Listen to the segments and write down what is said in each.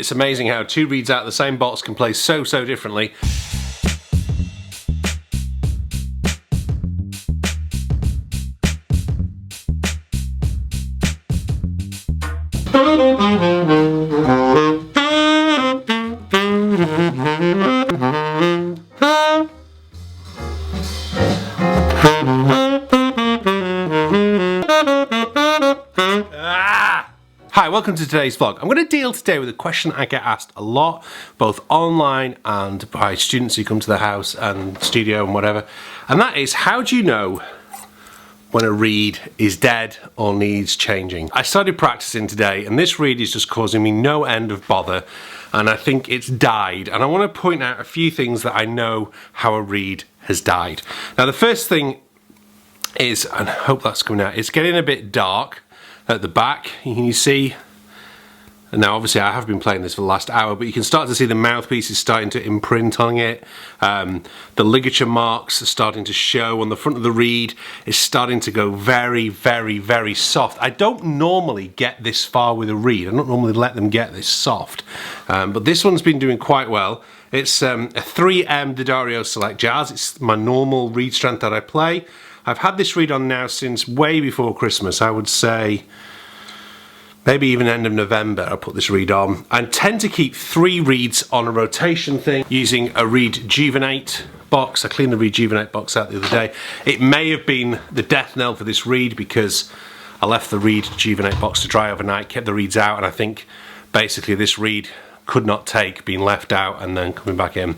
It's amazing how two reeds out of the same box can play so differently. Hi, welcome to today's vlog. I'm going to deal today with a question I get asked a lot, both online and by students who come to the house and studio and whatever, and that is, how do you know when a reed is dead or needs changing? I started practicing today and this reed is just causing me no end of bother, and I think it's died, and I want to point out a few things that I know how a reed has died. Now the first thing is, and I hope that's coming out, it's getting a bit dark at the back. You see, and now obviously I have been playing this for the last hour, but you can start to see the mouthpiece is starting to imprint on it. The ligature marks are starting to show on the front of the reed. It's starting to go very soft. I don't normally get this far with a reed. I don't normally let them get this soft, but this one's been doing quite well. It's a 3M D'Addario Select Jazz. It's my normal reed strength that I play. I've had this reed on now since way before Christmas. I would say maybe even end of November I put this reed on. I tend to keep 3 reeds on a rotation thing using a Rejuvenate box. I cleaned the Rejuvenate box out the other day. It may have been the death knell for this reed because I left the Rejuvenate box to dry overnight, kept the reeds out, and I think basically this reed could not take being left out and then coming back in.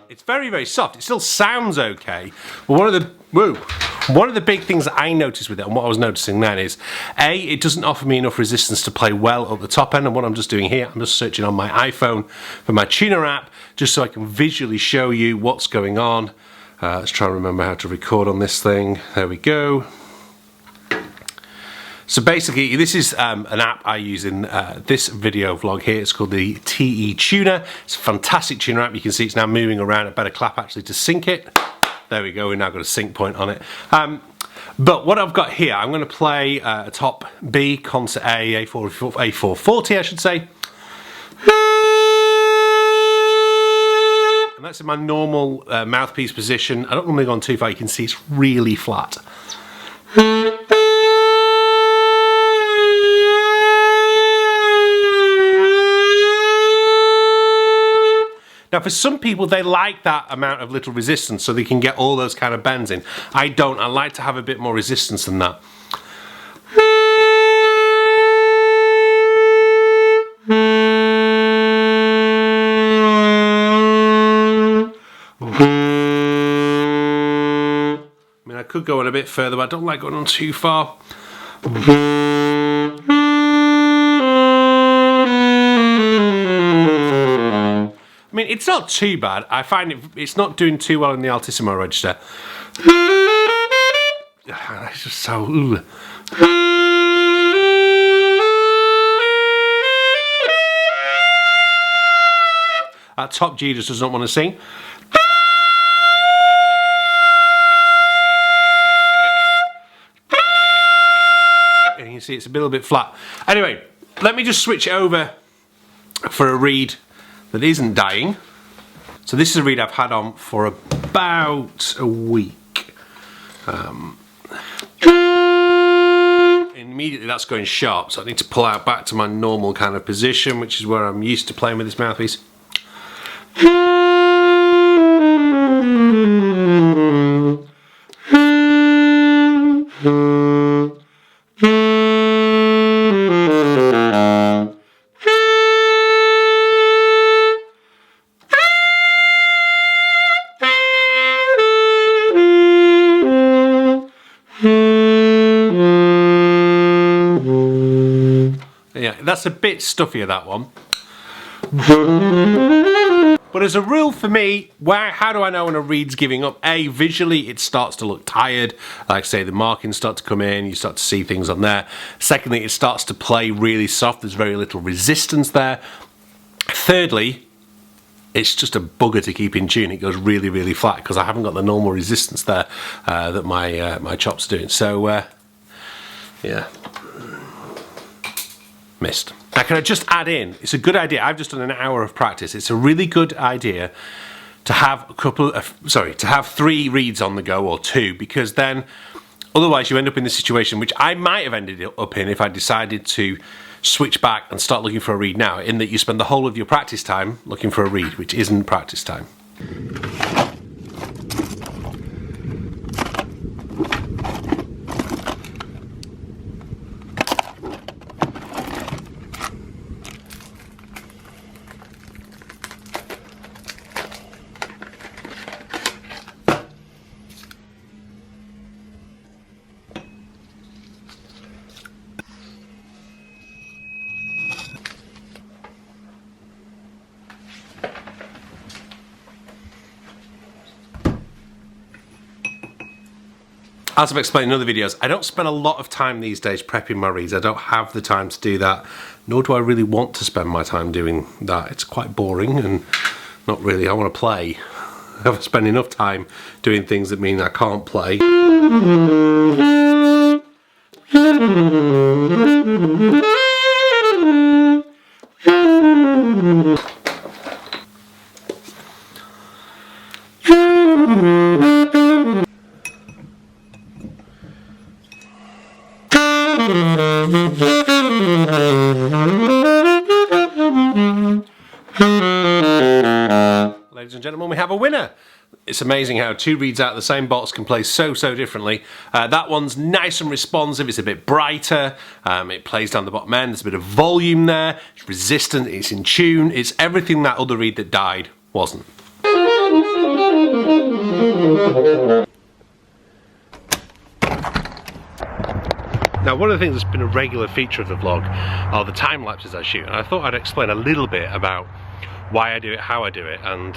It's very soft. It still sounds okay, but one of the big things that I noticed with it, and what I was noticing then, is A, it doesn't offer me enough resistance to play well at the top end, and what I'm just doing here, I'm just searching on my iPhone for my tuner app just so I can visually show you what's going on. Let's try and remember how to record on this thing. There we go. So basically, this is an app I use in this video vlog here. It's called the TE Tuner. It's a fantastic tuner app. You can see it's now moving around. I better clap actually to sync it. There we go, we've now got a sync point on it. But what I've got here, I'm going to play a top B, concert A, A440 I should say. And that's in my normal mouthpiece position. I don't normally go on too far, you can see it's really flat. Now for some people they like that amount of little resistance so they can get all those kind of bends in. I don't, I like to have a bit more resistance than that. I mean, I could go on a bit further, but I don't like going on too far. I mean, it's not too bad. I find it's not doing too well in the altissimo register. It's just so... Ooh. That top G just does not want to sing. And you can see it's a little bit flat. Anyway, let me just switch it over for a reed that isn't dying. So this is a reed I've had on for about a week. Immediately that's going sharp, so I need to pull out back to my normal kind of position, which is where I'm used to playing with this mouthpiece. Yeah, that's a bit stuffier, that one. But as a rule for me, how do I know when a reed's giving up? A, visually it starts to look tired. Like I say, the markings start to come in, you start to see things on there. Secondly, it starts to play really soft, there's very little resistance there. Thirdly, it's just a bugger to keep in tune. It goes really flat because I haven't got the normal resistance there that my chops are doing. So, yeah. missed. Now can I just add in, it's a good idea, I've just done an hour of practice, it's a really good idea to have to have 3 reads on the go, or 2, because then otherwise you end up in the situation which I might have ended up in if I decided to switch back and start looking for a read now, in that you spend the whole of your practice time looking for a read, which isn't practice time. As I've explained in other videos, I don't spend a lot of time these days prepping my reads. I don't have the time to do that, nor do I really want to spend my time doing that. It's quite boring and not really. I want to play. I've spent enough time doing things that mean I can't play. Ladies and gentlemen, we have a winner. It's amazing how 2 reads out of the same box can play so differently. That one's nice and responsive, it's a bit brighter, it plays down the bottom end, there's a bit of volume there, it's resistant, it's in tune, it's everything that other read that died wasn't. Now, one of the things that's been a regular feature of the vlog are the time lapses I shoot, and I thought I'd explain a little bit about why I do it, how I do it, and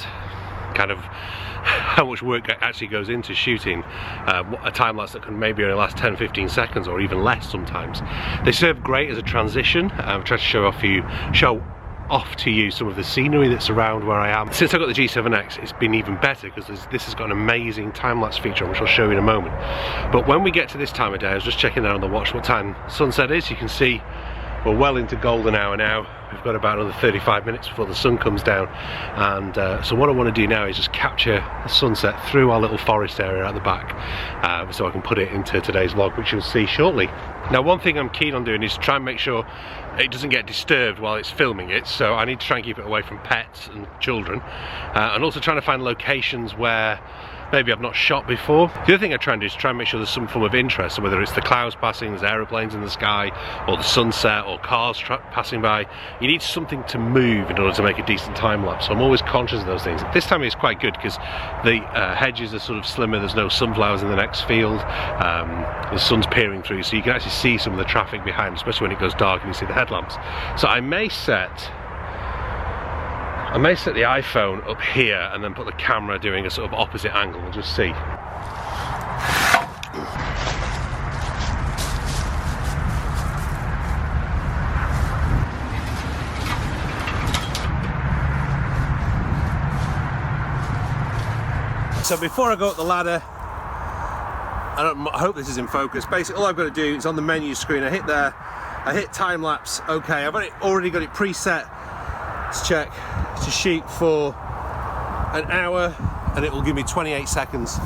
kind of how much work actually goes into shooting a time lapse that can maybe only last 10-15 seconds or even less sometimes. They serve great as a transition. I'm trying to show off to you some of the scenery that's around where I am. Since I got the G7X, it's been even better because this has got an amazing time-lapse feature, which I'll show you in a moment. But when we get to this time of day, I was just checking out on the watch what time sunset is. You can see we're well into golden hour now. We've got about another 35 minutes before the sun comes down, and so what I want to do now is just capture the sunset through our little forest area at the back, so I can put it into today's vlog, which you'll see shortly. Now, one thing I'm keen on doing is try and make sure it doesn't get disturbed while it's filming it, so I need to try and keep it away from pets and children, and also trying to find locations where maybe I've not shot before. The other thing I try and do is try and make sure there's some form of interest, so whether it's the clouds passing, there's aeroplanes in the sky, or the sunset, or cars passing by. You need something to move in order to make a decent time lapse, so I'm always conscious of those things. This time it's quite good because the hedges are sort of slimmer, there's no sunflowers in the next field, the sun's peering through, so you can actually see some of the traffic behind, especially when it goes dark and you see the headlamps. So I may set the iPhone up here and then put the camera doing a sort of opposite angle. We'll just see. So before I go up the ladder, I hope this is in focus. Basically, all I've got to do is on the menu screen, I hit there, I hit time lapse. Okay, I've already got it preset. Let's check to shoot for an hour, and it will give me 28 seconds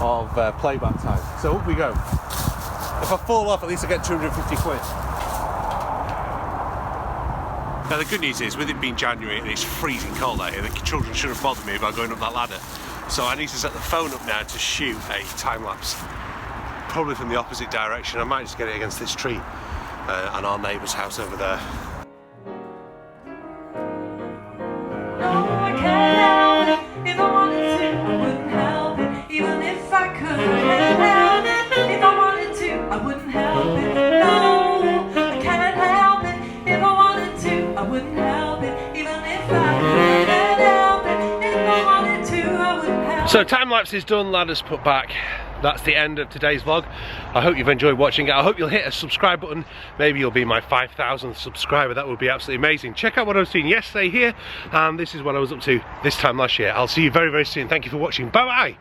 of playback time. So up we go. If I fall off, at least I get 250 quid. Now the good news is, with it being January and it's freezing cold out here, the children shouldn't bother me about going up that ladder. So I need to set the phone up now to shoot a time lapse, probably from the opposite direction. I might just get it against this tree and our neighbour's house over there. So time-lapse is done, ladder's put back. That's the end of today's vlog. I hope you've enjoyed watching it. I hope you'll hit a subscribe button. Maybe you'll be my 5,000th subscriber. That would be absolutely amazing. Check out what I was doing yesterday here, and this is what I was up to this time last year. I'll see you very, very soon. Thank you for watching. Bye-bye.